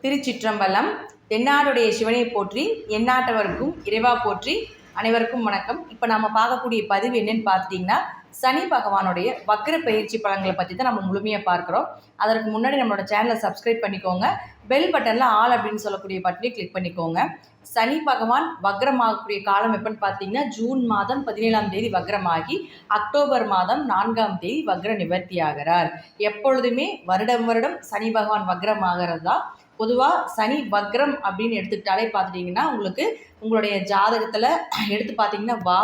திருச்சிற்றம்பலம். தென்னாடுடைய சிவனை போற்றி, எந்நாட்டவருக்கும் இறைவா போற்றி. அனைவருக்கும் வணக்கம். இப்போ நம்ம பார்க்கக்கூடிய பதிவு என்னன்னு பார்த்துட்டிங்கன்னா, சனி பகவானுடைய வக்ர பயிற்சி பலன்களை பற்றி தான் நம்ம முழுமையாக பார்க்குறோம். அதற்கு முன்னாடி நம்மளோட சேனலை சப்ஸ்கிரைப் பண்ணிக்கோங்க. பெல் பட்டனில் ஆல் அப்படின்னு சொல்லக்கூடிய பட்டனை கிளிக் பண்ணிக்கோங்க. சனி பகவான் வக்ரமாகக்கூடிய காலம் எப்போன்னு பார்த்தீங்கன்னா, ஜூன் மாதம் 17ஆம் தேதி வக்ரமாகி அக்டோபர் மாதம் 4ஆம் தேதி வக்ர நிவர்த்தி ஆகிறார். எப்பொழுதுமே வருடம் சனி பகவான் வக்ரமாகிறது தான். பொதுவாக சனி வக்ரம் அப்படின்னு எடுத்துக்கிட்டாலே பார்த்துட்டிங்கன்னா, உங்களுக்கு உங்களுடைய ஜாதகத்தில் எடுத்து பார்த்தீங்கன்னா வா,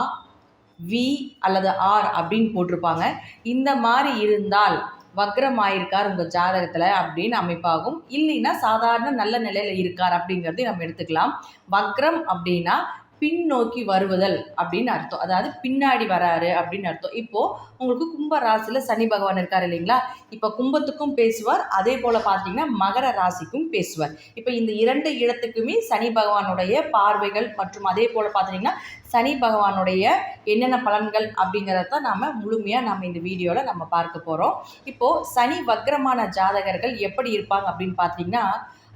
வி அல்லது ஆர் அப்படின்னு போட்டிருப்பாங்க. இந்த மாதிரி இருந்தால் வக்ரம் ஆயிருக்கார் உங்கள் ஜாதகத்தில் அப்படின்னு அமைப்பாகும். இல்லைன்னா சாதாரண நல்ல நிலையில் இருக்கார் அப்படிங்கிறதையும் நம்ம எடுத்துக்கலாம். வக்ரம் அப்படின்னா பின்னோக்கி வருவதல் அப்படின்னு அர்த்தம். அதாவது பின்னாடி வராரு அப்படின்னு அர்த்தம். இப்போது உங்களுக்கு கும்ப ராசியில் சனி பகவான் இருக்கார் இல்லைங்களா? இப்போ கும்பத்துக்கும் பேசுவார், அதே போல் பார்த்தீங்கன்னா மகர ராசிக்கும் பேசுவார். இப்போ இந்த இரண்டு இடத்துக்குமே சனி பகவானுடைய பார்வைகள் மற்றும் அதே போல் பார்த்தீங்கன்னா சனி பகவானுடைய என்னென்ன பலன்கள் அப்படிங்கிறத நாம் முழுமையாக இந்த வீடியோவில் நம்ம பார்க்க போகிறோம். இப்போது சனி வக்ரமான ஜாதகர்கள் எப்படி இருப்பாங்க அப்படின்னு பார்த்தீங்கன்னா,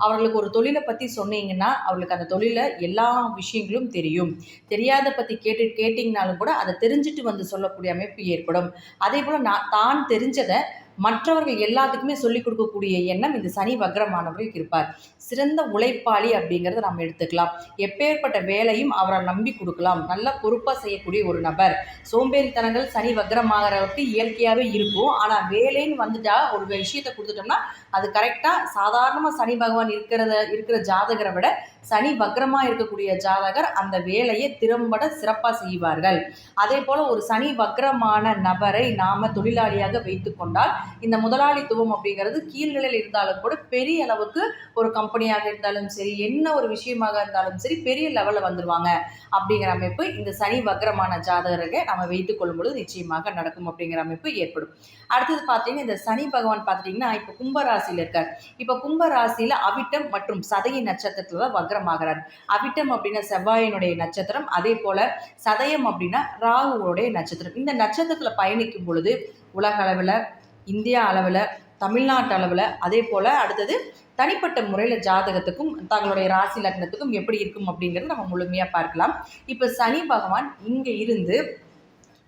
அவர்களுக்கு ஒரு தொழிலை பற்றி சொன்னீங்கன்னா அவர்களுக்கு அந்த தொழிலில் எல்லா விஷயங்களும் தெரியும். தெரியாத பற்றி கேட்டிங்கனாலும் கூட அதை தெரிஞ்சுட்டு வந்து சொல்லக்கூடிய அமைப்பு ஏற்படும். அதே போல் தான் தெரிஞ்சதை மற்றவர்கள் எல்லாத்துக்குமே சொல்லிக் கொடுக்கக்கூடிய எண்ணம் இந்த சனி வக்ரமானவர்களுக்கு இருப்பார். சிறந்த உழைப்பாளி அப்படிங்கிறத நம்ம எடுத்துக்கலாம். எப்பேற்பட்ட வேலையும் அவரை நம்பி கொடுக்கலாம். நல்ல பொறுப்பாக செய்யக்கூடிய ஒரு நபர். சோம்பேறித்தனங்கள் சனி வக்ரமாகறவருக்கு இயற்கையாகவே இருக்கும். ஆனால் வேலைன்னு வந்துட்டா ஒரு விஷயத்தை கொடுத்துட்டோம்னா அது கரெக்டாக சாதாரணமாக சனி பகவான் இருக்கிற ஜாதகரை விட சனி வக்ரமாக இருக்கக்கூடிய ஜாதகர் அந்த வேலையை திறம்பட சிறப்பாக செய்வார்கள். அதே போல் ஒரு சனி வக்ரமான நபரை நாம் தொழிலாளியாக வைத்து கொண்டால் இந்த முதலாளித்துவம் அப்படிங்கிறது கீழ்நிலையில் இருந்தாலும் கூட பெரிய அளவுக்கு ஒரு கம்பெனியாக இருந்தாலும் சரி, என்ன ஒரு விஷயமாக இருந்தாலும் சரி, பெரிய லெவலில் வந்துடுவாங்க அப்படிங்கிற அமைப்பு இந்த சனி வக்ரமான ஜாதகரை நம்ம வைத்துக் கொள்ளும் பொழுது நிச்சயமாக நடக்கும் அப்படிங்கிற அமைப்பு ஏற்படும். அடுத்தது பார்த்தீங்கன்னா, இந்த சனி பகவான் பார்த்துட்டிங்கன்னா இப்போ கும்பராசியில் இருக்கார். இப்போ கும்பராசியில் அவிட்டம் மற்றும் சதய நட்சத்திரத்தில் தான் வக்ரமாகிறார். அவிட்டம் அப்படின்னா செவ்வாயினுடைய நட்சத்திரம், அதே போல் சதயம் அப்படின்னா ராகுவோடைய நட்சத்திரம். இந்த நட்சத்திரத்தில் பயணிக்கும் பொழுது உலக அளவில், இந்தியா அளவில், தமிழ்நாட்டு அளவில், அதே போல் அடுத்தது தனிப்பட்ட முறையில் ஜாதகத்துக்கும் தங்களுடைய ராசி லக்னத்துக்கும் எப்படி இருக்கும் அப்படிங்கிறது நம்ம முழுமையாக பார்க்கலாம். இப்போ சனி பகவான் இங்கே இருந்து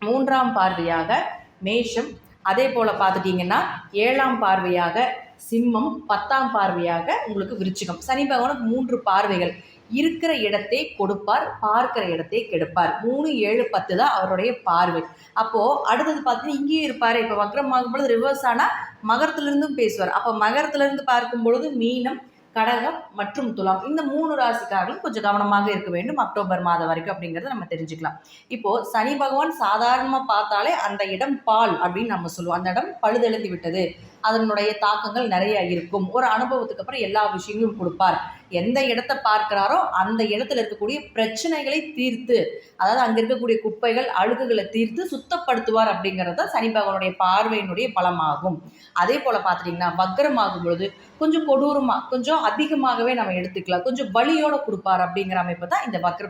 3ஆம் பார்வையாக மேஷம், அதே போல் பார்த்துட்டிங்கன்னா 7ஆம் பார்வையாக சிம்மம், 10ஆம் பார்வையாக உங்களுக்கு விருச்சிகம். சனி பகவானுக்கு 3 பார்வைகள். இருக்கிற இடத்தை கொடுப்பார், பார்க்கிற இடத்தை கெடுப்பார். 3, 7, 10 தான் அவருடைய பார்வை. அப்போது அடுத்தது பார்த்தீங்கன்னா இங்கேயும் இருப்பார். இப்போ வக்ரமாகும் பொழுது ரிவர்ஸ் ஆனால் மகரத்திலிருந்தும் பேசுவார். அப்போ மகரத்திலிருந்து பார்க்கும் பொழுது மீனம், கடகம் மற்றும் துலாம், இந்த 3 ராசிக்காரர்களும் கொஞ்சம் கவனமாக இருக்க வேண்டும் அக்டோபர் மாதம் வரைக்கும் அப்படிங்கிறத நம்ம தெரிஞ்சுக்கலாம். இப்போது சனி பகவான் சாதாரணமாக பார்த்தாலே அந்த இடம் பால் அப்படின்னு நம்ம சொல்லுவோம். அந்த இடம் பழுதெழுந்து விட்டது, அதனுடைய தாக்கங்கள் நிறைய இருக்கும். ஒரு அனுபவத்துக்கு அப்புறம் எல்லா விஷயங்களும் கொடுப்பார். எந்த இடத்தை பார்க்கிறாரோ அந்த இடத்துல இருக்கக்கூடிய பிரச்சனைகளை தீர்த்து, அதாவது அங்கே இருக்கக்கூடிய குப்பைகள் அழுகுகளை தீர்த்து சுத்தப்படுத்துவார் அப்படிங்கிறது தான் சனி பகவானுடைய பார்வையினுடைய பலமாகும். அதே போல் பார்த்துட்டிங்கன்னா வக்ரமாகும் பொழுது கொஞ்சம் கொடூரமாக, கொஞ்சம் அதிகமாகவே நம்ம எடுத்துக்கலாம், கொஞ்சம் வலியோடு கொடுப்பார் அப்படிங்கிற அமைப்பு தான் இந்த வக்ர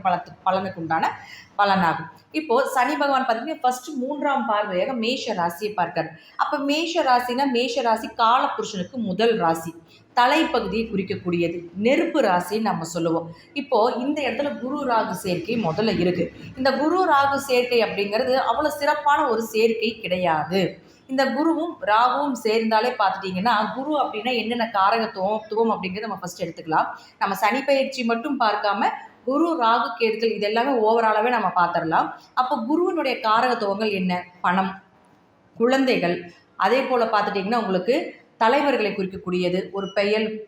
பலனுக்கு உண்டான பலனாகும். இப்போது சனி பகவான் பார்த்தீங்கன்னா ஃபர்ஸ்ட் 3ஆம் பார்வையாக மேஷ ராசியை பார்க்கார். அப்போ மேஷ ராசினா மேஷ ராசி காலபுருஷனுக்கு முதல் ராசி, தலைப்பகுதியை குறிக்கக்கூடியது, நெருப்பு ராசின்னு நம்ம சொல்லுவோம். இப்போது இந்த இடத்துல குரு ராகு சேர்க்கை முதல்ல இருக்குது. இந்த குரு ராகு சேர்க்கை அப்படிங்கிறது அவ்வளோ சிறப்பான ஒரு சேர்க்கை கிடையாது. இந்த குருவும் ராகுவும் சேர்ந்தாலே பார்த்துட்டிங்கன்னா, குரு அப்படின்னா என்னென்ன காரகத்துவம் அப்படிங்கிறத நம்ம ஃபஸ்ட் எடுத்துக்கலாம். நம்ம சனி பயிற்சி மட்டும் பார்க்காம குரு ராகு கேதுக்கள் இது எல்லாமே ஓவராலாகவே நம்ம பார்த்துடலாம். அப்போ குருவினுடைய காரகத்துவங்கள் என்ன? பணம், குழந்தைகள், அதே போல் பார்த்துட்டிங்கன்னா உங்களுக்கு தலைவர்களை குறிக்கக்கூடியது, ஒரு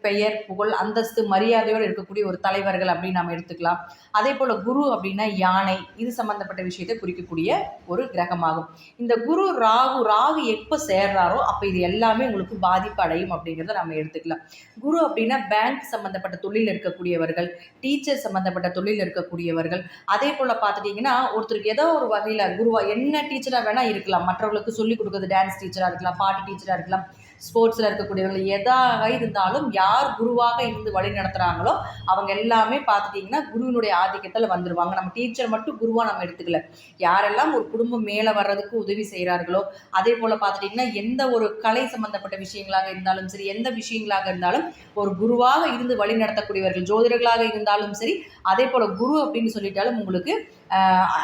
பெயர் புகழ் அந்தஸ்து மரியாதையோடு இருக்கக்கூடிய ஒரு தலைவர்கள் அப்படின்னு நம்ம எடுத்துக்கலாம். அதே போல் குரு அப்படின்னா யானை, இது சம்மந்தப்பட்ட விஷயத்தை குறிக்கக்கூடிய ஒரு கிரகமாகும். இந்த குரு ராகு எப்போ சேர்றாரோ அப்போ இது எல்லாமே உங்களுக்கு பாதிப்பு அடையும் அப்படிங்கிறத நம்ம எடுத்துக்கலாம். குரு அப்படின்னா பேங்க் சம்மந்தப்பட்ட தொழில் இருக்கக்கூடியவர்கள், டீச்சர் சம்மந்தப்பட்ட தொழில் இருக்கக்கூடியவர்கள், அதே போல் பார்த்துட்டிங்கன்னா ஒருத்தருக்கு ஏதோ ஒரு வகையில் குருவா என்ன டீச்சராக வேணால் இருக்கலாம். மற்றவர்களுக்கு சொல்லிக் கொடுக்குறது டான்ஸ் டீச்சராக இருக்கலாம், பாட்டு டீச்சராக இருக்கலாம், ஸ்போர்ட்ஸில் இருக்கக்கூடியவர்கள் எதாக இருந்தாலும் யார் குருவாக இருந்து வழி நடத்துகிறாங்களோ அவங்க எல்லாமே பார்த்துட்டிங்கன்னா குருவினுடைய ஆதிக்கத்தில் வந்துடுவாங்க. நம்ம டீச்சர் மட்டும் குருவாக நம்ம எடுத்துக்கல, யாரெல்லாம் ஒரு குடும்பம் மேலே வர்றதுக்கு உதவி செய்கிறார்களோ அதே போல் பார்த்துட்டிங்கன்னா எந்த ஒரு கலை சம்மந்தப்பட்ட விஷயங்களாக இருந்தாலும் சரி, எந்த விஷயங்களாக இருந்தாலும் ஒரு குருவாக இருந்து வழி நடத்தக்கூடியவர்கள், ஜோதிடர்களாக இருந்தாலும் சரி, அதே போல் குரு அப்படின்னு சொல்லிட்டாலும் உங்களுக்கு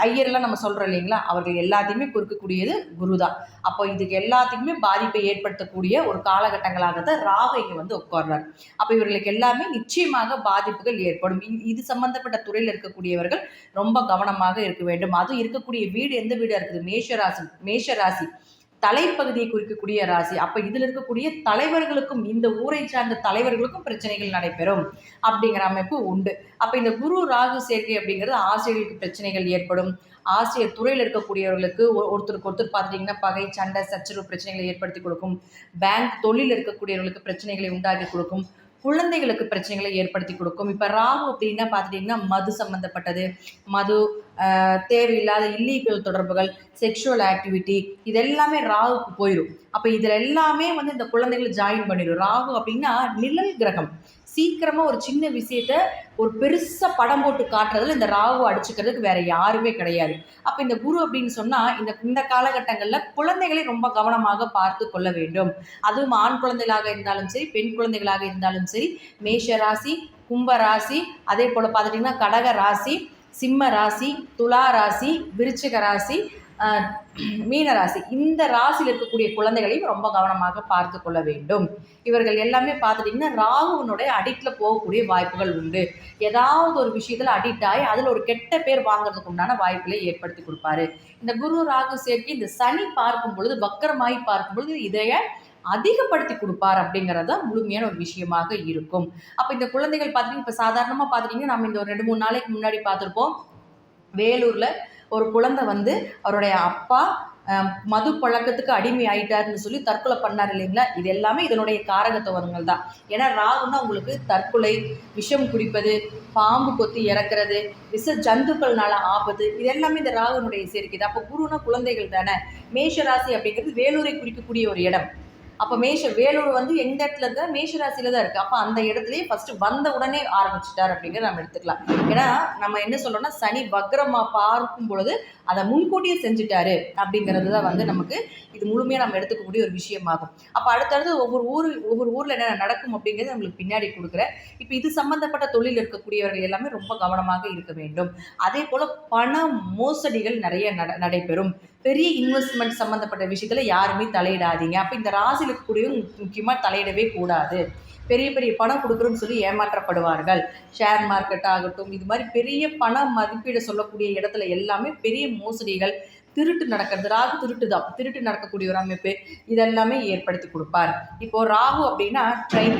ஐயரெல்லாம் நம்ம சொல்கிறோம் இல்லைங்களா, அவர்கள் எல்லாத்தையுமே கொடுக்கக்கூடியது குரு தான். அப்போ இதுக்கு எல்லாத்துக்குமே பாதிப்பை ஏற்படுத்தக்கூடிய ஒரு காலகட்டங்களாக தான் ராகு இங்கே வந்து உட்கார்றார். அப்போ இவர்களுக்கு எல்லாமே நிச்சயமாக பாதிப்புகள் ஏற்படும். இது சம்பந்தப்பட்ட துறையில் இருக்கக்கூடியவர்கள் ரொம்ப கவனமாக இருக்க வேண்டும். அதுவும் இருக்கக்கூடிய வீடு எந்த வீடாக இருக்குது? மேஷராசி தலைப்பகுதியை குறிக்கக்கூடிய ராசி. அப்போ இதில் இருக்கக்கூடிய தலைவர்களுக்கும், இந்த ஊரை சார்ந்த தலைவர்களுக்கும் பிரச்சனைகள் நடைபெறும் அப்படிங்கிற அமைப்பு உண்டு. அப்போ இந்த குரு ராகு சேர்க்கை அப்படிங்கிறது ஆசிரியர்களுக்கு பிரச்சனைகள் ஏற்படும். ஆசிரியர் துறையில் இருக்கக்கூடியவர்களுக்கு ஒருத்தருக்கு ஒருத்தர் பார்த்துட்டிங்கன்னா பகை, சண்டை, சச்சரவு பிரச்சனைகளை ஏற்படுத்தி கொடுக்கும். பேங்க் தொழில் இருக்கக்கூடியவர்களுக்கு பிரச்சனைகளை உண்டாக்கி கொடுக்கும். குழந்தைகளுக்கு பிரச்சனைகளை ஏற்படுத்தி கொடுக்கும். இப்போ ராகு அப்படின்னா பார்த்துட்டிங்கன்னா மது சம்மந்தப்பட்டது, மது, தேவையில்லாத இல்லீகல் தொடர்புகள், செக்ஷுவல் ஆக்டிவிட்டி, இதெல்லாமே ராகுக்கு போயிடும். அப்போ இதில் எல்லாமே வந்து இந்த குழந்தைகளை ஜாயின் பண்ணிடும். ராகு அப்படின்னா நிழல் கிரகம். சீக்கிரமாக ஒரு சின்ன விஷயத்த ஒரு பெருசாக படம் போட்டு காட்டுறதுல இந்த ராகு அடிச்சுக்கிறதுக்கு வேற யாருமே கிடையாது. அப்போ இந்த குரு அப்படின்னு சொன்னால் இந்த காலகட்டங்களில் குழந்தைகளை ரொம்ப கவனமாக பார்த்து கொள்ள வேண்டும். அதுவும் ஆண் குழந்தைகளாக இருந்தாலும் சரி, பெண் குழந்தைகளாக இருந்தாலும் சரி, மேஷ ராசி, கும்ப ராசி, அதே போல் பார்த்துட்டிங்கன்னா கடக ராசி, சிம்ம ராசி, துலா ராசி, விருச்சிக ராசி, மீன ராசி, இந்த ராசியில் இருக்கக்கூடிய குழந்தைகளையும் ரொம்ப கவனமாக பார்த்து கொள்ள வேண்டும். இவர்கள் எல்லாமே பார்த்துட்டிங்கன்னா ராகுவனுடைய அடிக்டில் போகக்கூடிய வாய்ப்புகள் உண்டு. ஏதாவது ஒரு விஷயத்தில் அடிக்ட் ஆகி அதில் ஒரு கெட்ட பேர் வாங்குறதுக்கு உண்டான வாய்ப்புகளை ஏற்படுத்தி கொடுப்பாரு. இந்த குரு ராகு சேர்க்கை இந்த சனி பார்க்கும் பொழுது, வக்கரமாகி பார்க்கும் பொழுது இதைய அதிகப்படுத்தி கொடுப்பார் அப்படிங்கிறத முழுமையான ஒரு விஷயமாக இருக்கும். அப்போ இந்த குழந்தைகள் பார்த்திங்கன்னா இப்போ சாதாரணமாக பார்த்துட்டிங்கன்னா நம்ம இந்த ஒரு 2-3 நாளைக்கு முன்னாடி பார்த்துருப்போம், வேலூரில் ஒரு குழந்தை வந்து அவருடைய அப்பா மது பழக்கத்துக்கு அடிமை ஆயிட்டாருன்னு சொல்லி தற்கொலை பண்ணார் இல்லைங்களா. இது எல்லாமே இதனுடைய காரகத்துவங்கள் தான். ஏன்னா ராகுன்னா உங்களுக்கு தற்கொலை, விஷம் குடிப்பது, பாம்பு கொத்தி இறக்குறது, விஷ ஜந்துக்கள்னால ஆபத்து, இது எல்லாமே இந்த ராகுனுடைய சேர்க்குது. அப்போ குருனா குழந்தைகள் தானே. மேஷ ராசி அப்படிங்கிறது வேலூரை குறிக்கக்கூடிய ஒரு இடம். அப்போ வேலூர் வந்து எந்த இடத்துல இருந்தால் மேஷராசியில தான் இருக்குது. அப்போ அந்த இடத்துலையே ஃபஸ்ட்டு வந்த உடனே ஆரம்பிச்சிட்டார் அப்படிங்கிறத நம்ம எடுத்துக்கலாம். ஏன்னா நம்ம என்ன சொல்கிறோம்னா சனி வக்ரமாக பார்க்கும் பொழுது அதை முன்கூட்டியே செஞ்சுட்டாரு அப்படிங்கிறது தான் வந்து நமக்கு இது முழுமையாக நம்ம எடுத்துக்கக்கூடிய ஒரு விஷயமாகும். அப்போ அடுத்தடுத்து ஒவ்வொரு ஊரில் என்ன நடக்கும் அப்படிங்கிறது நம்மளுக்கு பின்னாடி கொடுக்குறேன். இப்போ இது சம்மந்தப்பட்ட தொழில் இருக்கக்கூடியவர்கள் எல்லாமே ரொம்ப கவனமாக இருக்க வேண்டும். அதே போல் பண மோசடிகள் நிறைய நடைபெறும். பெரிய இன்வெஸ்ட்மெண்ட் சம்மந்தப்பட்ட விஷயத்தில் யாருமே தலையிடாதீங்க. அப்போ இந்த ராசியில் இருக்கக்கூடிய முக்கியமாக தலையிடவே கூடாது. பெரிய பெரிய பணம் கொடுக்குறோன்னு சொல்லி ஏமாற்றப்படுவார்கள். ஷேர் மார்க்கெட் ஆகட்டும், இது மாதிரி பெரிய பண மதிப்பீடு சொல்லக்கூடிய இடத்துல எல்லாமே பெரிய மோசடிகள், திருட்டு நடக்கிறது. ராகு திருட்டு நடக்கக்கூடிய ஒரு அமைப்பு இதெல்லாமே ஏற்படுத்தி கொடுப்பார். இப்போது ராகு அப்படின்னா ட்ரெயின்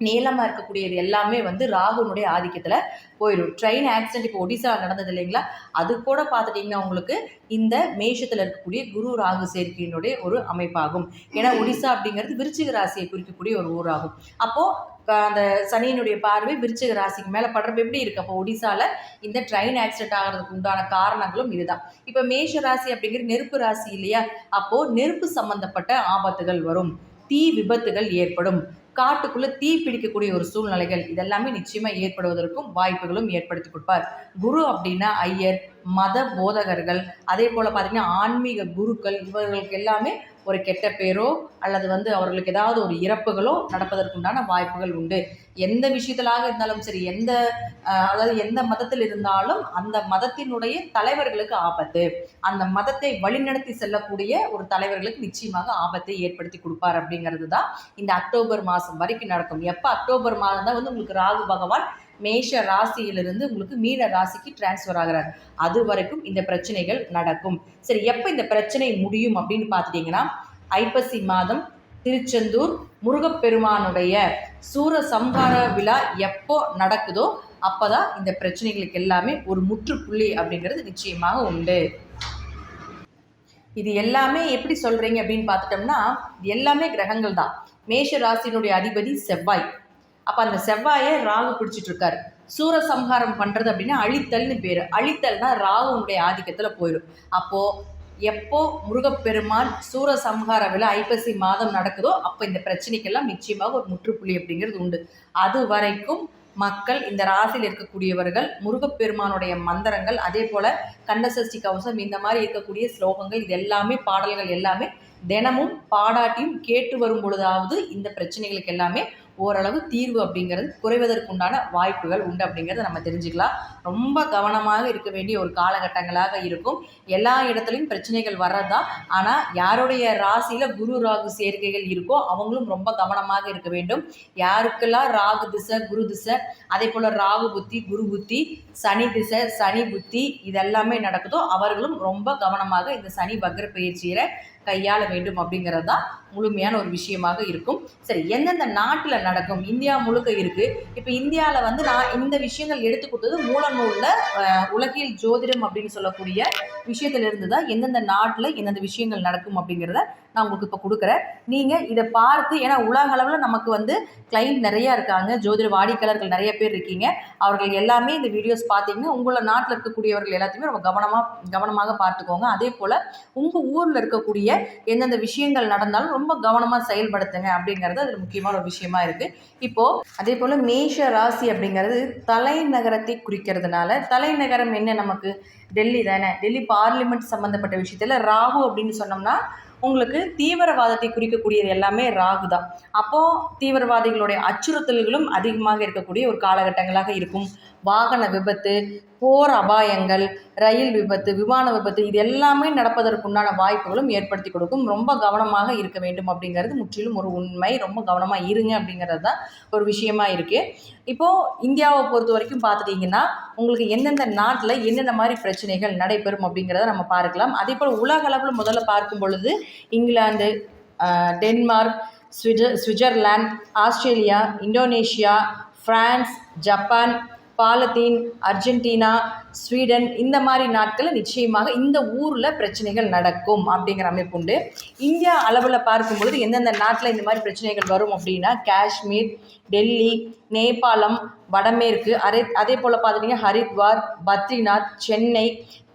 நீளமாக இருக்கக்கூடியது எல்லாமே வந்து ராகுனுடைய ஆதிக்கத்தில் போயிடும். ட்ரெயின் ஆக்சிடென்ட் இப்போ ஒடிசா நடந்தது இல்லைங்களா, அது கூட பார்த்துட்டிங்கன்னா உங்களுக்கு இந்த மேஷத்தில் இருக்கக்கூடிய குரு ராகு சேர்க்கையினுடைய ஒரு அமைப்பாகும். ஏன்னா ஒடிசா அப்படிங்கிறது விருச்சிக ராசியை குறிக்கக்கூடிய ஒரு ஊராகும். அப்போது அந்த சனியினுடைய பார்வை விருச்சிக ராசிக்கு மேலே படுறப்ப எப்படி இருக்குது? அப்போ ஒடிசாவில் இந்த ட்ரெயின் ஆக்சிடென்ட் ஆகிறதுக்கு உண்டான காரணங்களும் இதுதான். இப்போ மேஷ ராசி அப்படிங்கிறது நெருப்பு ராசி இல்லையா, அப்போது நெருப்பு சம்பந்தப்பட்ட ஆபத்துகள் வரும், தீ விபத்துகள் ஏற்படும், காட்டுக்குள்ளே தீ பிடிக்கக்கூடிய ஒரு சூழ்நிலைகள் இதெல்லாமே நிச்சயமாக ஏற்படுவதற்கும் வாய்ப்புகளும் ஏற்படுத்தி கொடுப்பார். குரு அப்படின்னா ஐயர், மத போதகர்கள், அதே போல் பார்த்திங்கன்னா ஆன்மீக குருக்கள், இவர்களுக்கு எல்லாமே ஒரு கெட்ட பேரோ அல்லது வந்து அவர்களுக்கு ஏதாவது ஒரு இறப்புகளோ நடப்பதற்குண்டான வாய்ப்புகள் உண்டு. எந்த விஷயத்திலாக இருந்தாலும் சரி, அதாவது எந்த மதத்தில் இருந்தாலும் அந்த மதத்தினுடைய தலைவர்களுக்கு ஆபத்து, அந்த மதத்தை வழிநடத்தி செல்லக்கூடிய ஒரு தலைவர்களுக்கு நிச்சயமாக ஆபத்தை ஏற்படுத்தி கொடுப்பார் அப்படிங்கிறது தான் இந்த அக்டோபர் மாதம் வரைக்கும் நடக்கும். எப்போ அக்டோபர் மாதம் தான் வந்து உங்களுக்கு ராகு பகவான் மேஷ ராசியிலிருந்து உங்களுக்கு மீன ராசிக்கு டிரான்ஸ்ஃபர் ஆகிறார். அது வரைக்கும் இந்த பிரச்சனைகள் நடக்கும். சரி, எப்போ இந்த பிரச்சனை முடியும் அப்படின்னு பார்த்துட்டிங்கன்னா, ஐப்பசி மாதம் திருச்செந்தூர் முருகப்பெருமானுடைய சூரசம்ஹார விழா எப்போ நடக்குதோ அப்போதான் இந்த பிரச்சனைகளுக்கு எல்லாமே ஒரு முற்றுப்புள்ளி அப்படிங்கிறது நிச்சயமாக உண்டு. இது எல்லாமே எப்படி சொல்கிறீங்க அப்படின்னு பார்த்துட்டோம்னா, எல்லாமே கிரகங்கள் தான். மேஷ ராசியினுடைய அதிபதி செவ்வாய். அப்போ அந்த செவ்வாயை ராகு பிடிச்சிட்டு இருக்காரு. சூரசம்ஹாரம் பண்ணுறது அப்படின்னா அழித்தல்னு பேர். அழித்தல்னா ராகுனுடைய ஆதிக்கத்தில் போயிடும். அப்போது எப்போ முருகப்பெருமான் சூரசம்ஹார விழா ஐப்பசி மாதம் நடக்குதோ அப்போ இந்த பிரச்சனைக்கெல்லாம் நிச்சயமாக ஒரு முற்றுப்புள்ளி அப்படிங்கிறது உண்டு. அது வரைக்கும் மக்கள் இந்த ராசியில் இருக்கக்கூடியவர்கள் முருகப்பெருமானுடைய மந்திரங்கள், அதே போல் கந்தசஷ்டி கவசம், இந்த மாதிரி இருக்கக்கூடிய ஸ்லோகங்கள், இது எல்லாமே பாடல்கள் எல்லாமே தினமும் பாடாட்டியும் கேட்டு வரும் பொழுதாவது இந்த பிரச்சனைகளுக்கு எல்லாமே ஓரளவு தீர்வு அப்படிங்கிறது குறைவதற்குண்டான வாய்ப்புகள் உண்டு அப்படிங்கிறத நம்ம தெரிஞ்சுக்கலாம். ரொம்ப கவனமாக இருக்க வேண்டிய ஒரு காலகட்டங்களாக இருக்கும். எல்லா இடத்துலையும் பிரச்சனைகள் வர்றது தான். ஆனால் யாருடைய ராசியில் குரு ராகு சேர்க்கைகள் இருக்கோ அவங்களும் ரொம்ப கவனமாக இருக்க வேண்டும். யாருக்கெல்லாம் ராகு திசை, குரு திசை, அதே போல் ராகு புத்தி, குரு புத்தி, சனி திசை, சனி புத்தி இதெல்லாமே நடக்குதோ அவர்களும் ரொம்ப கவனமாக இந்த சனி வக்ர பயிற்சியை கையாள வேண்டும் அப்படிங்கிறது தான் முழுமையான ஒரு விஷயமாக இருக்கும். சரி, எந்தெந்த நாட்டில் நடக்கும்? இந்தியா முழுக்க இருக்குது. இப்போ இந்தியாவில் நான் இந்த விஷயங்கள் எடுத்து கொடுத்தது மூல நூலில் உலகில் ஜோதிடம் அப்படின்னு சொல்லக்கூடிய விஷயத்திலிருந்து தான் எந்தெந்த நாட்டில் எந்தெந்த விஷயங்கள் நடக்கும் அப்படிங்கிறத நான் உங்களுக்கு இப்போ கொடுக்குறேன். நீங்கள் இதை பார்த்து, ஏன்னா உலக அளவில் நமக்கு கிளைண்ட் நிறையா இருக்காங்க, ஜோதிட வாடிக்கையாளர்கள் நிறைய பேர் இருக்கீங்க. அவர்கள் எல்லாமே இந்த வீடியோஸ் பார்த்தீங்கன்னா உங்களோட நாட்டில் இருக்கக்கூடியவர்கள் எல்லாத்தையுமே ரொம்ப கவனமாக பார்த்துக்கோங்க. அதே போல் உங்கள் ஊரில் இருக்கக்கூடிய எந்தெந்த விஷயங்கள் நடந்தாலும் ரொம்ப கவனமாக செயல்படுத்துங்க அப்படிங்கிறது அது முக்கியமான ஒரு விஷயமா இருக்குது. இப்போது அதே போல் மேஷ ராசி அப்படிங்கிறது தலைநகரத்தை குறிக்கிறதுனால, தலைநகரம் என்ன நமக்கு டெல்லி தானே. டெல்லி பார்லிமெண்ட் சம்மந்தப்பட்ட விஷயத்தில் ராகு அப்படின்னு சொன்னோம்னா உங்களுக்கு தீவிரவாதத்தை குறிக்கக்கூடியது எல்லாமே ராகு தான். அப்போது தீவிரவாதிகளுடைய அச்சுறுத்தல்களும் அதிகமாக இருக்கக்கூடிய ஒரு காலகட்டங்களாக இருக்கும். வாகன விபத்து, போர் அபாயங்கள், ரயில் விபத்து, விமான விபத்து, இது எல்லாமே நடப்பதற்குண்டான வாய்ப்புகளும் ஏற்படுத்தி கொடுக்கும். ரொம்ப கவனமாக இருக்க வேண்டும் அப்படிங்கிறது முற்றிலும் ஒரு உண்மை. ரொம்ப கவனமாக இருங்க அப்படிங்கிறது தான் ஒரு விஷயமா இருக்குது. இப்போது இந்தியாவை பொறுத்த வரைக்கும் பார்த்துட்டிங்கன்னா உங்களுக்கு எந்தெந்த நாட்டில் என்னென்ன மாதிரி பிரச்சனைகள் நடைபெறும் அப்படிங்கிறத நம்ம பார்க்கலாம். அதே போல் உலக அளவில் முதல்ல பார்க்கும் பொழுது England, Denmark, Switzerland, Australia, Indonesia, France, Japan, Palestine, Argentina, Sweden, இந்த மாதிரி நாட்களில் நிச்சயமாக இந்த ஊரில் பிரச்சனைகள் நடக்கும் அப்படிங்கிற அமைப்பு உண்டு. இந்தியா அளவில் பார்க்கும் பொழுது எந்தெந்த நாட்டில் இந்த மாதிரி பிரச்சனைகள் வரும் அப்படின்னா காஷ்மீர், டெல்லி, நேபாளம், வடமேற்கு, அதே போல் பார்த்துட்டிங்கன்னா ஹரித்வார், பத்ரிநாத், சென்னை,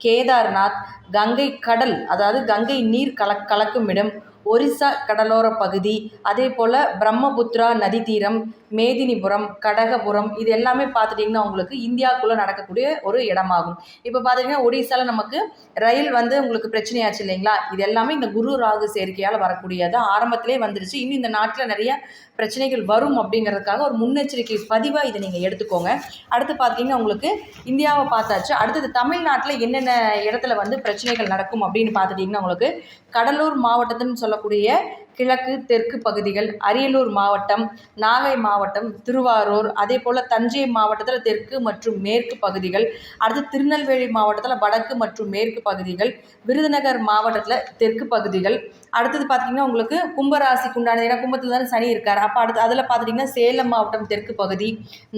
கேதார்நாத், கங்கை கடல், அதாவது கங்கை நீர் கலக்கும் இடம், ஒரிசா கடலோர பகுதி, அதே போல் பிரம்மபுத்திரா நதி தீரம், மேதினிபுரம், கடகபுரம், இது எல்லாமே பார்த்துட்டிங்கன்னா உங்களுக்கு இந்தியாவுக்குள்ளே நடக்கக்கூடிய ஒரு இடமாகும். இப்போ பார்த்திங்கன்னா ஒடிசாவில் நமக்கு ரயில் உங்களுக்கு பிரச்சனையாச்சு இல்லைங்களா? இது எல்லாமே இந்த குரு ராகு சேர்க்கையால் வரக்கூடியது. ஆரம்பத்திலே வந்துருச்சு. இன்னும் இந்த நாட்டில் நிறைய பிரச்சனைகள் வரும் அப்படிங்கிறதுக்காக ஒரு முன்னெச்சரிக்கை பதிவாக இதை நீங்கள் எடுத்துக்கோங்க. அடுத்து பார்த்திங்கன்னா உங்களுக்கு இந்தியாவை பார்த்தாச்சு. அடுத்தது தமிழ்நாட்டில் என்னென்ன இடத்துல பிரச்சனைகள் நடக்கும் அப்படின்னு பார்த்துட்டிங்கன்னா உங்களுக்கு கடலூர் மாவட்டத்துன்னு சொல்லக்கூடிய கிழக்கு தெற்கு பகுதிகள், அரியலூர் மாவட்டம், நாகை மாவட்டம், திருவாரூர், அதே போல் தஞ்சை மாவட்டத்தில் தெற்கு மற்றும் மேற்கு பகுதிகள், அடுத்து திருநெல்வேலி மாவட்டத்தில் வடக்கு மற்றும் மேற்கு பகுதிகள், விருதுநகர் மாவட்டத்தில் தெற்கு பகுதிகள், அடுத்தது பார்த்திங்கன்னா உங்களுக்கு கும்பராசிக்கு உண்டானது, ஏன்னா கும்பத்தில் தானே சனி இருக்கார். அப்போ அடுத்து அதில் பார்த்திங்கன்னா சேலம் மாவட்டம் தெற்கு பகுதி,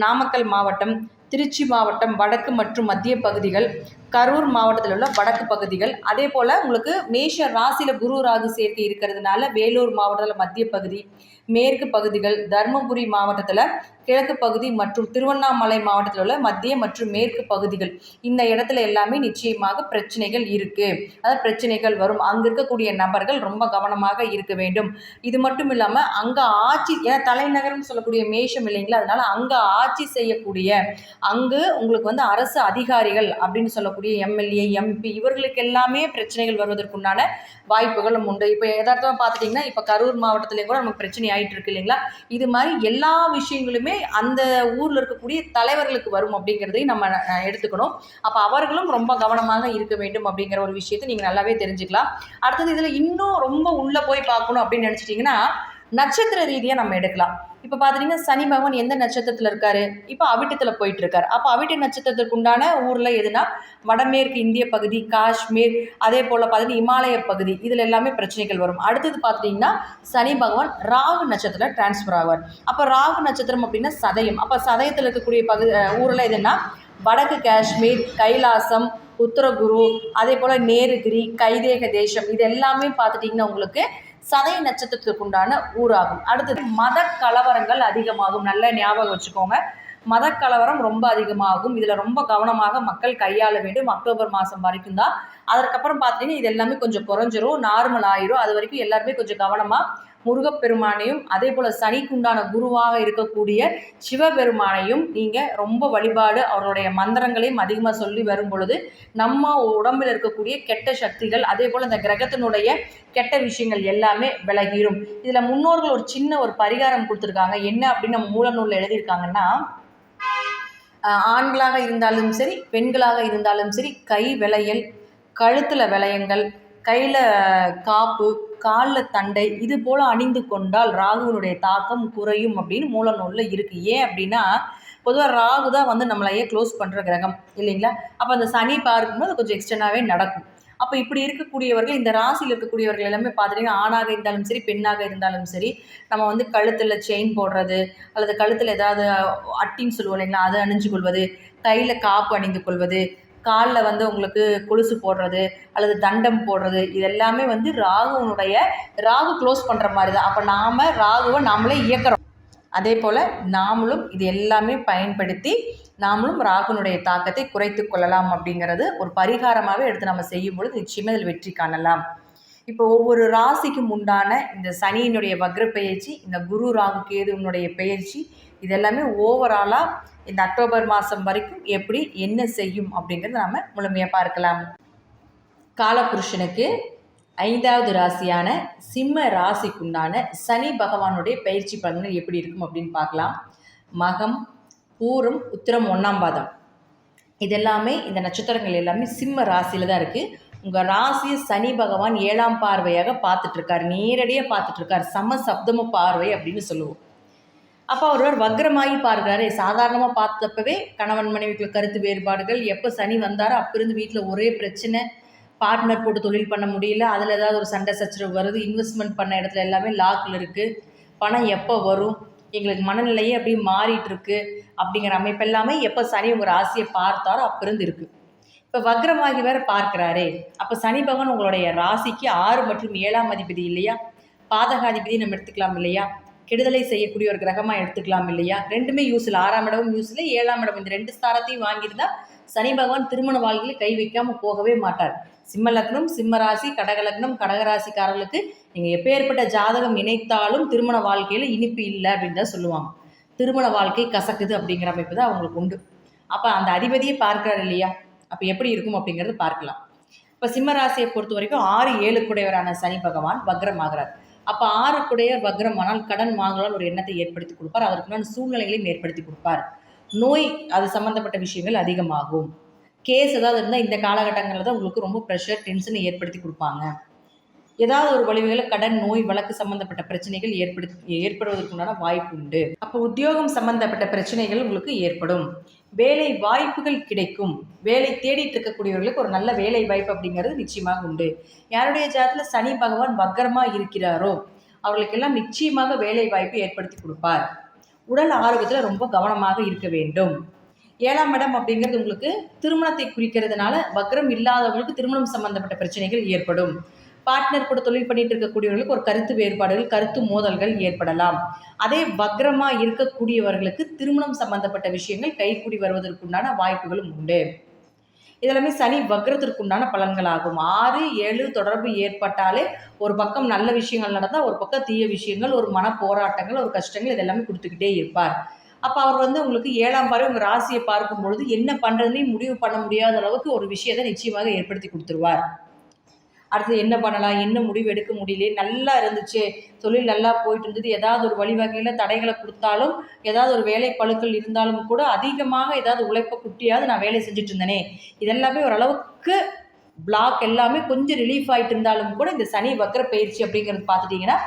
நாமக்கல் மாவட்டம், திருச்சி மாவட்டம் வடக்கு மற்றும் மத்திய பகுதிகள், கரூர் மாவட்டத்தில் உள்ள வடக்கு பகுதிகள், அதே போல் உங்களுக்கு மேஷ ராசியில் குரு ராகு சேர்க்கை இருக்கிறதுனால வேலூர் மாவட்டத்தில் மத்திய பகுதி, மேற்கு பகுதிகள், தருமபுரி மாவட்டத்தில் கிழக்கு பகுதி மற்றும் திருவண்ணாமலை மாவட்டத்தில் உள்ள மத்திய மற்றும் மேற்கு பகுதிகள், இந்த இடத்துல எல்லாமே நிச்சயமாக பிரச்சனைகள் இருக்குது. அதாவது பிரச்சனைகள் வரும். அங்கே இருக்கக்கூடிய நபர்கள் ரொம்ப கவனமாக இருக்க வேண்டும். இது மட்டும் இல்லாமல் அங்கே ஆட்சி, ஏன்னா தலைநகரம் சொல்லக்கூடிய மேஷம் இல்லைங்களா, அதனால் அங்கே ஆட்சி செய்யக்கூடிய அங்கு உங்களுக்கு அரசு அதிகாரிகள் அப்படின்னு சொல்லக்கூடிய எம்எல்ஏ, எம்பி, இவர்களுக்கு எல்லாமே பிரச்சனைகள் வருவதற்குண்டான வாய்ப்புகளும் உண்டு. இப்போ யதார்த்தமாக பார்த்துட்டிங்கன்னா இப்போ கரூர் மாவட்டத்திலே கூட நமக்கு பிரச்சனை ஆகிட்டு இருக்கு இல்லைங்களா? இது மாதிரி எல்லா விஷயங்களுமே அந்த ஊரில் இருக்கக்கூடிய தலைவர்களுக்கு வரும் அப்படிங்கிறதையும் நம்ம எடுத்துக்கணும். அப்போ அவர்களும் ரொம்ப கவனமாக இருக்க வேண்டும் அப்படிங்கிற ஒரு விஷயத்தை நீங்கள் நல்லாவே தெரிஞ்சுக்கலாம். அடுத்தது இதில் இன்னும் ரொம்ப உள்ளே போய் பார்க்கணும் அப்படின்னு நினச்சிட்டிங்கன்னா நட்சத்திர ரீதியாக நம்ம எடுக்கலாம். இப்போ பார்த்துட்டிங்கன்னா சனி பகவான் எந்த நட்சத்திரத்தில் இருக்கார்? இப்போ அவிட்டத்தில் போயிட்டு இருக்கார். அப்போ அவிட்ட நட்சத்திரத்துக்கு உண்டான ஊரில் எதுனா வடமேற்கு இந்திய பகுதி, காஷ்மீர், அதே போல் பார்த்திங்கன்னா இமாலய பகுதி, இதில் எல்லாமே பிரச்சனைகள் வரும். அடுத்தது பார்த்துட்டிங்கன்னா சனி பகவான் ராகு நட்சத்திரத்தில் டிரான்ஸ்ஃபர் ஆவார். அப்போ ராகு நட்சத்திரம் அப்படின்னா சதயம். அப்போ சதயத்தில் இருக்கக்கூடிய ஊரில் எதுனா வடக்கு காஷ்மீர், கைலாசம், உத்தரகுரு, அதே போல் நேருகிரி, கைதேக தேசம், இது எல்லாமே பார்த்துட்டிங்கன்னா உங்களுக்கு சதய நட்சத்திரத்துக்கு உண்டான ஊராகும். அடுத்தது மத கலவரங்கள் அதிகமாகும். நல்ல ஞாபகம் வச்சுக்கோங்க. மத கலவரம் ரொம்ப அதிகமாகும். இதில் ரொம்ப கவனமாக மக்கள் கையாள வேண்டும். அக்டோபர் மாதம் வரைக்கும் தான். அதற்கப்புறம் பார்த்தீங்கன்னா இது எல்லாமே கொஞ்சம் குறைஞ்சிரும், நார்மல் ஆயிரும். அது வரைக்கும் எல்லாருமே கொஞ்சம் கவனமாக முருகப்பெருமானையும் அதே போல் சனிக்குண்டான குருவாக இருக்கக்கூடிய சிவபெருமானையும் நீங்கள் ரொம்ப வழிபாடு அவருடைய மந்திரங்களையும் அதிகமாக சொல்லி வரும் பொழுது நம்ம உடம்பில் இருக்கக்கூடிய கெட்ட சக்திகள் அதே போல் இந்த கிரகத்தினுடைய கெட்ட விஷயங்கள் எல்லாமே விலகிரும். இதில் முன்னோர்கள் ஒரு சின்ன ஒரு பரிகாரம் கொடுத்துருக்காங்க. என்ன அப்படின்னு நம்ம மூல நூலில் எழுதியிருக்காங்கன்னா, ஆண்களாக இருந்தாலும் சரி பெண்களாக இருந்தாலும் சரி கை விளையல், கழுத்தில் விளையங்கள், கையில் காப்பு, காலில் தண்டை இது போல் அணிந்து கொண்டால் ராகுவினுடைய தாக்கம் குறையும் அப்படின்னு மூல நூலில் இருக்குது. ஏன் அப்படின்னா பொதுவாக ராகு தான் வந்து நம்மளையே க்ளோஸ் பண்ணுற கிரகம் இல்லைங்களா. அப்போ அந்த சனி பார்க்கும்போது கொஞ்சம் எக்ஸ்டர்னாகவே நடக்கும். அப்போ இப்படி இருக்கக்கூடியவர்கள், இந்த ராசியில் இருக்கக்கூடியவர்கள் எல்லாமே பார்த்துட்டிங்கன்னா ஆணாக இருந்தாலும் சரி பெண்ணாக இருந்தாலும் சரி நம்ம வந்து கழுத்தில் செயின் போடுறது அல்லது கழுத்தில் ஏதாவது அட்டின்னு சொல்லுவோம் இல்லைங்களா, அதை அணிஞ்சு கொள்வது, கையில் காப்பு அணிந்து கொள்வது, காலில் வந்து உங்களுக்கு கொலுசு போடுறது அல்லது தண்டம் போடுறது இது எல்லாமே வந்து ராகு க்ளோஸ் பண்ணுற மாதிரி தான். அப்போ நாம் ராகுவை நாமளே இயக்கிறோம். அதே போல் நாமளும் இது எல்லாமே பயன்படுத்தி நாமளும் ராகுனுடைய தாக்கத்தை குறைத்து கொள்ளலாம். அப்படிங்கிறது ஒரு பரிகாரமாகவே எடுத்து நம்ம செய்யும் பொழுது நிச்சயமாக இதில் வெற்றி காணலாம். இப்போ ஒவ்வொரு ராசிக்கும் உண்டான இந்த சனியினுடைய வக்ர பெயர்ச்சி, இந்த குரு ராகு கேதுவினுடைய பெயர்ச்சி இதெல்லாமே ஓவராலாக இந்த அக்டோபர் மாதம் வரைக்கும் எப்படி என்ன செய்யும் அப்படிங்கிறத நம்ம முழுமையாக பார்க்கலாம். காலபுருஷனுக்கு 5வது ராசியான சிம்ம ராசிக்குண்டான சனி பகவானுடைய பயிற்சி பலன்கள் எப்படி இருக்கும் அப்படின்னு பார்க்கலாம். மகம், பூரம், உத்திரம், 1ஆம் பாதம் இதெல்லாமே இந்த நட்சத்திரங்கள் எல்லாமே சிம்ம ராசியில் தான் இருக்குது. உங்கள் ராசியை சனி பகவான் 7ஆம் பார்வையாக பார்த்துட்ருக்கார், நேரடியாக பார்த்துட்ருக்கார், சம சப்தம பார்வை அப்படின்னு சொல்லுவோம். அப்போ அவர் வக்ரமாகி பார்க்குறாரு. சாதாரணமாக பார்த்தப்பவே கணவன் மனைவிக்கு கருத்து வேறுபாடுகள், எப்போ சனி வந்தாரோ அப்போ இருந்து வீட்டில் ஒரே பிரச்சனை, பார்ட்னர் போட்டு தொழில் பண்ண முடியல, அதில் ஏதாவது ஒரு சண்டை சச்சரவு வருது, இன்வெஸ்ட்மெண்ட் பண்ண இடத்துல எல்லாமே லாக்கில் இருக்குது, பணம் எப்போ வரும், எங்களுக்கு மனநிலையே அப்படியே மாறிட்டுருக்கு அப்படிங்கிற அமைப்பு எல்லாமே எப்போ சனி உங்கள் ராசியை பார்த்தாரோ அப்போ இருந்து இருக்குது. இப்போ வக்ரமாகி வேறு பார்க்குறாரே, அப்போ சனி பகவான் உங்களுடைய ராசிக்கு 6 மற்றும் 7ஆம் அதிபதி இல்லையா, பாதகாதிபதி நம்ம எடுத்துக்கலாம் இல்லையா, கெடுதலை செய்யக்கூடிய ஒரு கிரகமாக எடுத்துக்கலாம் இல்லையா. ரெண்டுமே யூஸில், 6ஆம் இடமும் யூஸில், 7ஆம் இடம், இந்த 2 ஸ்தானத்தையும் வாங்கியிருந்தா சனி பகவான் திருமண வாழ்க்கையில் கை வைக்காமல் போகவே மாட்டார். சிம்ம லக்னம், சிம்ம ராசி, கடக லக்னம், கடகராசிக்காரர்களுக்கு நீங்கள் எப்பேற்பட்ட ஜாதகம் இணைத்தாலும் திருமண வாழ்க்கையில் இனிப்பு இல்லை அப்படின்னு தான் சொல்லுவாங்க. திருமண வாழ்க்கை கசக்குது அப்படிங்கிற அமைப்பு தான் அவங்களுக்கு உண்டு. அப்போ அந்த அதிபதியை பார்க்குறாரு இல்லையா, அப்போ எப்படி இருக்கும் அப்படிங்கிறது பார்க்கலாம். இப்போ சிம்ம ராசியை பொறுத்த வரைக்கும் 6, 7 கூடையவரான சனி பகவான் வக்ரமாகிறார். அப்போ 6 கூடையவர் வக்ரமானால் கடன் வாங்கலால் ஒரு எண்ணத்தை ஏற்படுத்தி கொடுப்பார், அதற்குண்டான சூழ்நிலைகளையும் ஏற்படுத்தி கொடுப்பார். நோய் அது சம்மந்தப்பட்ட விஷயங்கள் அதிகமாகும். கேஸ் ஏதாவது இருந்தால் இந்த காலகட்டங்களில் தான் உங்களுக்கு ரொம்ப ப்ரெஷர், டென்ஷனை ஏற்படுத்தி கொடுப்பாங்க. ஏதாவது ஒரு வழிவகையில் கடன், நோய், வழக்கு சம்மந்தப்பட்ட பிரச்சனைகள் ஏற்படுவதற்குண்டான வாய்ப்பு உண்டு. அப்போ உத்தியோகம் சம்மந்தப்பட்ட பிரச்சனைகள் உங்களுக்கு ஏற்படும். வேலை வாய்ப்புகள் கிடைக்கும். வேலை தேடிட்டு இருக்கக்கூடியவர்களுக்கு ஒரு நல்ல வேலை வாய்ப்பு அப்படிங்கிறது நிச்சயமாக உண்டு. யாருடைய ஜாதகத்தில் சனி பகவான் வக்ரமாக இருக்கிறாரோ அவர்களுக்கெல்லாம் நிச்சயமாக வேலை வாய்ப்பு ஏற்படுத்தி கொடுப்பார். உடல் ஆரோக்கியத்தில் ரொம்ப கவனமாக இருக்க வேண்டும். 7ஆம் இடம் அப்படிங்கிறது உங்களுக்கு திருமணத்தை குறிக்கிறதுனால வக்ரம் இல்லாதவங்களுக்கு திருமணம் சம்பந்தப்பட்ட பிரச்சனைகள் ஏற்படும். பார்ட்னர் கூட தொழில் பண்ணிட்டு இருக்கக்கூடியவர்களுக்கு ஒரு கருத்து வேறுபாடுகள், கருத்து மோதல்கள் ஏற்படலாம். அதே வக்ரமாக இருக்கக்கூடியவர்களுக்கு திருமணம் சம்பந்தப்பட்ட விஷயங்கள் கைகூடி வருவதற்குண்டான வாய்ப்புகளும் உண்டு. இதெல்லாமே சனி வக்ரத்திற்குண்டான பலன்களாகும். 6, 7 தொடர்பு ஏற்பட்டாலே ஒரு பக்கம் நல்ல விஷயங்கள் நடந்தால் ஒரு பக்கம் தீய விஷயங்கள், ஒரு மன போராட்டங்கள், ஒரு கஷ்டங்கள் இதெல்லாமே கொடுத்துக்கிட்டே இருப்பார். அப்போ அவர் வந்து உங்களுக்கு 7ஆம் பார்வை உங்கள் ராசியை பார்க்கும் பொழுது என்ன பண்ணுறதுனே முடிவு பண்ண முடியாத அளவுக்கு ஒரு விஷயத்தை நிச்சயமாக ஏற்படுத்தி கொடுத்துருவார். அடுத்து என்ன பண்ணலாம், என்ன முடிவு எடுக்க முடியலையே, நல்லா இருந்துச்சு, தொழில் நல்லா போயிட்டு இருந்தது, ஏதாவது ஒரு வழிவகையில் தடைகளை கொடுத்தாலும், ஏதாவது ஒரு வேலை பளுக்கள் இருந்தாலும் கூட அதிகமாக ஏதாவது உழைப்பை குட்டியாவது நான் வேலை செஞ்சுட்டு இருந்தேனே, இதெல்லாமே ஓரளவுக்கு பிளாக் எல்லாமே கொஞ்சம் ரிலீஃப் ஆகிட்டு இருந்தாலும் கூட இந்த சனி வக்ர பயிற்சி அப்படிங்கிறது பார்த்துட்டிங்கன்னா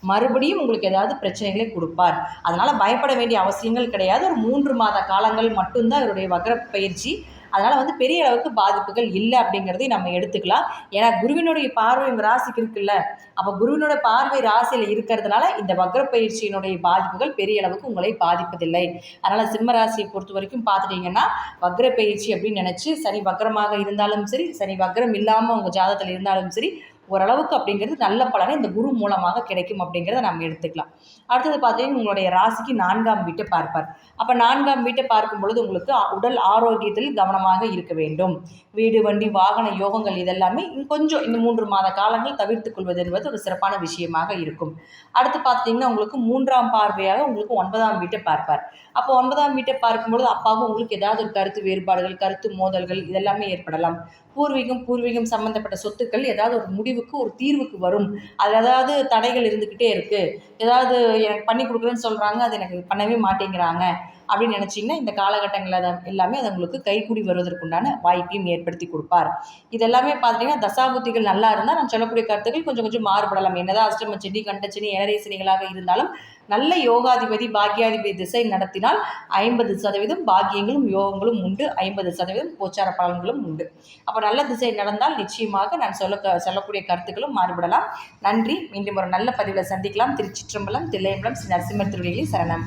மறுபடியும் உங்களுக்கு ஏதாவது பிரச்சனைகளை கொடுப்பார். அதனால் பயப்பட வேண்டிய அவசியங்கள் கிடையாது. ஒரு 3 மாத காலங்கள் மட்டும்தான் இவருடைய வக்ர பயிற்சி. அதனால் வந்து பெரிய அளவுக்கு பாதிப்புகள் இல்லை அப்படிங்கிறதையும் நம்ம எடுத்துக்கலாம். ஏன்னா குருவினுடைய பார்வை உங்கள் ராசிக்கு இருக்குல்ல, அப்போ குருவினோட பார்வை ராசியில் இருக்கிறதுனால இந்த வக்ர பயிற்சியினுடைய பாதிப்புகள் பெரிய அளவுக்கு உங்களை பாதிப்பதில்லை. அதனால் சிம்ம ராசியை பொறுத்த வரைக்கும் பார்த்துட்டிங்கன்னா வக்ர பயிற்சி அப்படின்னு நினச்சி சனி வக்ரமாக இருந்தாலும் சரி, சனி வக்ரம் இல்லாமல் உங்கள் ஜாதகத்தில் இருந்தாலும் சரி, ஓரளவுக்கு அப்படிங்கிறது நல்ல பலனை இந்த குரு மூலமாக கிடைக்கும் அப்படிங்கிறத நம்ம எடுத்துக்கலாம். அடுத்தது பார்த்தீங்கன்னா உங்களுடைய ராசிக்கு 4ஆம் வீட்டை பார்ப்பார். அப்போ 4ஆம் வீட்டை பார்க்கும் பொழுது உங்களுக்கு உடல் ஆரோக்கியத்தில் கவனமாக இருக்க வேண்டும். வீடு வண்டி வாகன யோகங்கள் இதெல்லாமே கொஞ்சம் இந்த 3 மாத காலங்கள் தவிர்த்துக் கொள்வது என்பது ஒரு சிறப்பான விஷயமாக இருக்கும். அடுத்து பார்த்தீங்கன்னா உங்களுக்கு 3ஆம் பார்வையாக உங்களுக்கு 9ஆம் வீட்டை பார்ப்பார். அப்போ 9ஆம் வீட்டை பார்க்கும்பொழுது அப்பாவும் உங்களுக்கு ஏதாவது ஒரு கருத்து வேறுபாடுகள், கருத்து மோதல்கள் இதெல்லாமே ஏற்படலாம். பூர்வீகம் சம்பந்தப்பட்ட சொத்துக்கள் ஏதாவது ஒரு முடிவுக்கு, ஒரு தீர்வுக்கு வரும். அதில் ஏதாவது தடைகள் இருந்துக்கிட்டே இருக்குது, ஏதாவது எனக்கு பண்ணி கொடுக்குறேன்னு சொல்கிறாங்க, அது எனக்கு பண்ணவே மாட்டேங்கிறாங்க அப்படின்னு நினச்சிங்கன்னா இந்த காலகட்டங்களில் எல்லாமே அது உங்களுக்கு கைக்கூடி வருவதற்குண்டான வாய்ப்பையும் ஏற்படுத்தி கொடுப்பார். இதெல்லாமே பார்த்தீங்கன்னா தசாபுத்திகள் நல்லா இருந்தால் நான் சொல்லக்கூடிய கருத்துக்கள் கொஞ்சம் கொஞ்சம் மாறுபடலாம். என்னதான் அஷ்டம சனி, கண்டச்சனி, ஏழரை சனிகளாக இருந்தாலும் நல்ல யோகாதிபதி பாக்கியாதிபதி திசை நடத்தினால் 50% பாக்கியங்களும் யோகங்களும் உண்டு, 50% கோச்சார பலன்களும் உண்டு. அப்போ நல்ல திசை நடந்தால் நிச்சயமாக நான் சொல்லக்கூடிய கருத்துக்களும் மாறுபடலாம். நன்றி. மீண்டும் ஒரு நல்ல பதிவில் சந்திக்கலாம். திருச்சிற்றம்பலம், தில்லையம்பலம், ஸ்ரீ நரசிம்மர் திருவடிகளில் சரணம்.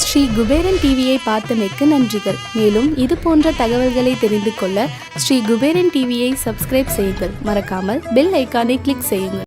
ஸ்ரீ குபேரன் டிவியை பார்த்தமைக்கு நன்றிகள். மேலும் இது போன்ற தகவல்களை தெரிந்து கொள்ள ஸ்ரீ குபேரன் டிவியை சப்ஸ்கிரைப் செய்யுங்கள். மறக்காமல் பெல் ஐக்கானை கிளிக் செய்யுங்கள்.